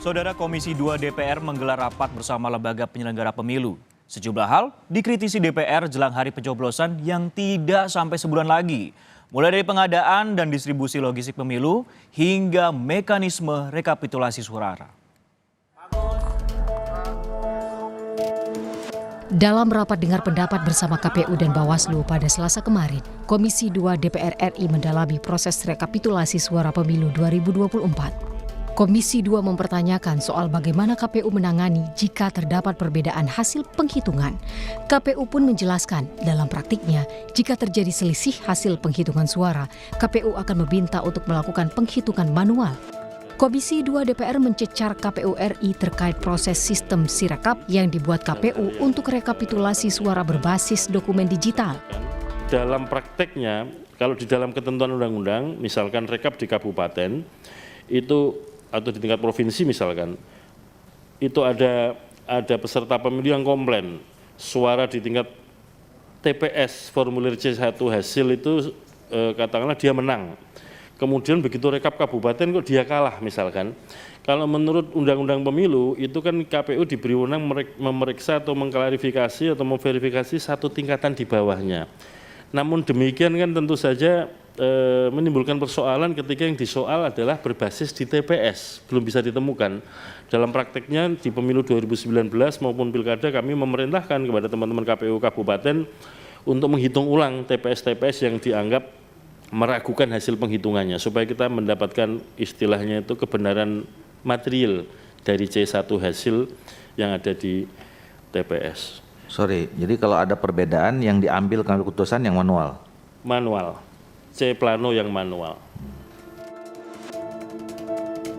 Saudara Komisi 2 DPR menggelar rapat bersama lembaga penyelenggara pemilu. Sejumlah hal dikritisi DPR jelang hari pencoblosan yang tidak sampai sebulan lagi. Mulai dari pengadaan dan distribusi logistik pemilu hingga mekanisme rekapitulasi suara. Dalam rapat dengar pendapat bersama KPU dan Bawaslu pada Selasa kemarin, Komisi 2 DPR RI mendalami proses rekapitulasi suara pemilu 2024. Komisi 2 mempertanyakan soal bagaimana KPU menangani jika terdapat perbedaan hasil penghitungan. KPU pun menjelaskan dalam praktiknya, jika terjadi selisih hasil penghitungan suara, KPU akan meminta untuk melakukan penghitungan manual. Komisi 2 DPR mencecar KPU RI terkait proses sistem Sirekap yang dibuat KPU untuk rekapitulasi suara berbasis dokumen digital. Dalam prakteknya, kalau di dalam ketentuan undang-undang, misalkan rekap di kabupaten, itu atau di tingkat provinsi misalkan, itu ada peserta pemilu yang komplain, suara di tingkat TPS formulir C1 hasil itu katakanlah dia menang. Kemudian begitu rekap kabupaten kok dia kalah misalkan. Kalau menurut Undang-Undang Pemilu itu kan KPU diberi wewenang memeriksa atau mengklarifikasi atau memverifikasi satu tingkatan di bawahnya. Namun demikian kan tentu saja menimbulkan persoalan ketika yang disoal adalah berbasis di TPS, belum bisa ditemukan. Dalam prakteknya di pemilu 2019 maupun pilkada kami memerintahkan kepada teman-teman KPU kabupaten untuk menghitung ulang TPS-TPS yang dianggap meragukan hasil penghitungannya supaya kita mendapatkan istilahnya itu kebenaran material dari C1 hasil yang ada di TPS. Sorry, jadi kalau ada perbedaan yang diambil keputusan yang manual? Manual, C plano yang manual.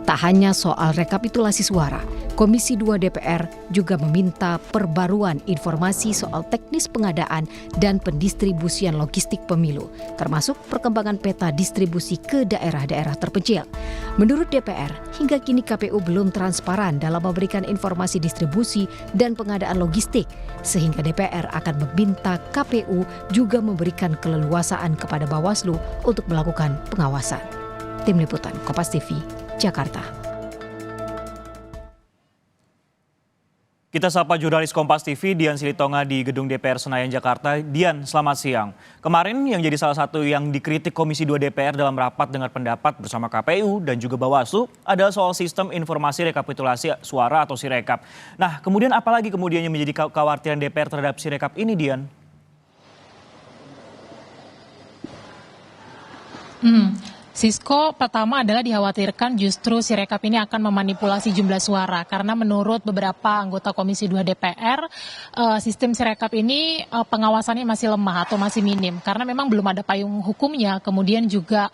Tak hanya soal rekapitulasi suara, Komisi 2 DPR juga meminta perbaruan informasi soal teknis pengadaan dan pendistribusian logistik pemilu, termasuk perkembangan peta distribusi ke daerah-daerah terpencil. Menurut DPR, hingga kini KPU belum transparan dalam memberikan informasi distribusi dan pengadaan logistik, sehingga DPR akan meminta KPU juga memberikan keleluasaan kepada Bawaslu untuk melakukan pengawasan. Tim Liputan Kompas TV, Jakarta. Kita sapa jurnalis Kompas TV Dian Silitonga di Gedung DPR Senayan, Jakarta. Dian, selamat siang. Kemarin yang jadi salah satu yang dikritik Komisi 2 DPR dalam rapat dengar pendapat bersama KPU dan juga Bawaslu adalah soal sistem informasi rekapitulasi suara atau Sirekap. Nah, kemudian apalagi kemudian yang menjadi kekhawatiran DPR terhadap Sirekap ini, Dian? Sisko, pertama adalah dikhawatirkan justru Sirekap ini akan memanipulasi jumlah suara karena menurut beberapa anggota Komisi 2 DPR sistem Sirekap ini pengawasannya masih lemah atau masih minim karena memang belum ada payung hukumnya, kemudian juga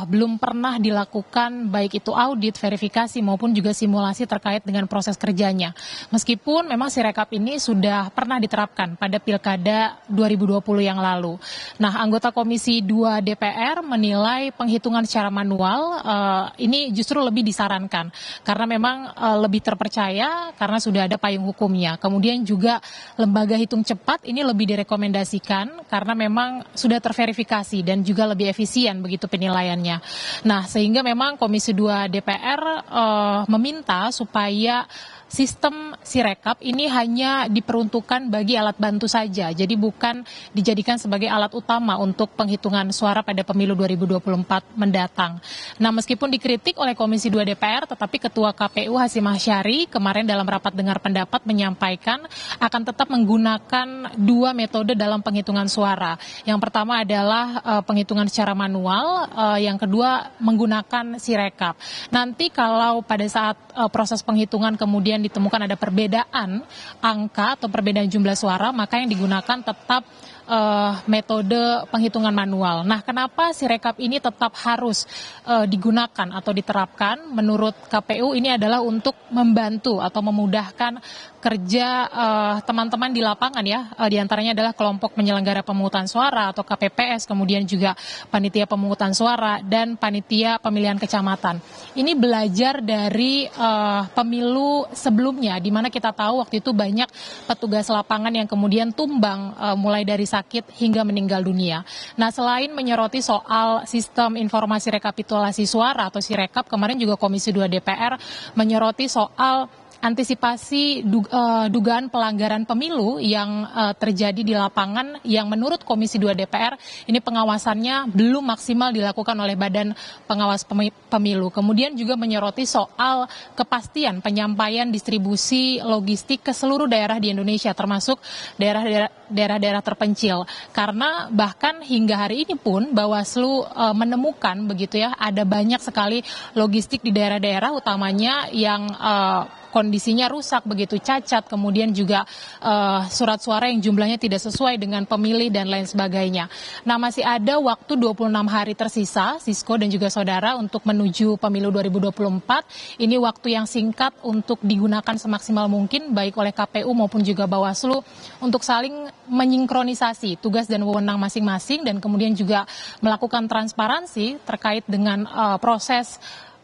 belum pernah dilakukan baik itu audit, verifikasi maupun juga simulasi terkait dengan proses kerjanya. Meskipun memang Sirekap ini sudah pernah diterapkan pada Pilkada 2020 yang lalu. Nah, anggota Komisi 2 DPR menilai penghitungan secara manual ini justru lebih disarankan karena memang lebih terpercaya karena sudah ada payung hukumnya. Kemudian juga lembaga hitung cepat ini lebih direkomendasikan karena memang sudah terverifikasi dan juga lebih efisien begitu penilaiannya. Nah, sehingga memang Komisi 2 DPR meminta supaya sistem Sirekap ini hanya diperuntukkan bagi alat bantu saja, jadi bukan dijadikan sebagai alat utama untuk penghitungan suara pada pemilu 2024 mendatang. Nah, meskipun dikritik oleh Komisi 2 DPR, tetapi Ketua KPU Hasyim Asyari kemarin dalam rapat dengar pendapat menyampaikan akan tetap menggunakan dua metode dalam penghitungan suara. Yang pertama adalah penghitungan secara manual, yang kedua menggunakan Sirekap. Nanti kalau pada saat proses penghitungan kemudian ditemukan ada perbedaan angka atau perbedaan jumlah suara, maka yang digunakan tetap metode penghitungan manual. Nah, kenapa Sirekap ini tetap harus digunakan atau diterapkan? Menurut KPU ini adalah untuk membantu atau memudahkan kerja teman-teman di lapangan ya, diantaranya adalah kelompok penyelenggara pemungutan suara atau KPPS, kemudian juga panitia pemungutan suara dan panitia pemilihan kecamatan. Ini belajar dari pemilu sebelumnya, di mana kita tahu waktu itu banyak petugas lapangan yang kemudian tumbang mulai dari sakit hingga meninggal dunia. Nah, selain menyoroti soal sistem informasi rekapitulasi suara atau Sirekap, kemarin juga Komisi 2 DPR menyoroti soal antisipasi dugaan pelanggaran pemilu yang terjadi di lapangan yang menurut Komisi 2 DPR ini pengawasannya belum maksimal dilakukan oleh Badan Pengawas Pemilu. Kemudian juga menyoroti soal kepastian penyampaian distribusi logistik ke seluruh daerah di Indonesia termasuk daerah-daerah terpencil. Karena bahkan hingga hari ini pun Bawaslu menemukan begitu ya ada banyak sekali logistik di daerah-daerah utamanya yang kondisinya rusak, begitu cacat, kemudian juga surat suara yang jumlahnya tidak sesuai dengan pemilih dan lain sebagainya. Nah, masih ada waktu 26 hari tersisa, Sisko dan juga saudara, untuk menuju pemilu 2024. Ini waktu yang singkat untuk digunakan semaksimal mungkin, baik oleh KPU maupun juga Bawaslu, untuk saling menyinkronisasi tugas dan wewenang masing-masing, dan kemudian juga melakukan transparansi terkait dengan proses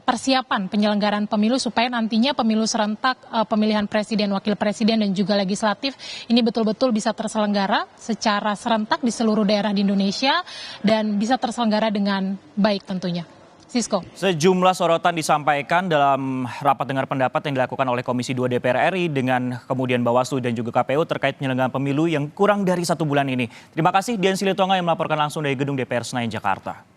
persiapan penyelenggaraan pemilu supaya nantinya pemilu serentak pemilihan presiden, wakil presiden dan juga legislatif ini betul-betul bisa terselenggara secara serentak di seluruh daerah di Indonesia dan bisa terselenggara dengan baik tentunya. Sisko. Sejumlah sorotan disampaikan dalam rapat dengar pendapat yang dilakukan oleh Komisi 2 DPR RI dengan kemudian Bawaslu dan juga KPU terkait penyelenggaraan pemilu yang kurang dari 1 bulan ini. Terima kasih Dian Silitonga yang melaporkan langsung dari Gedung DPR Senayan, Jakarta.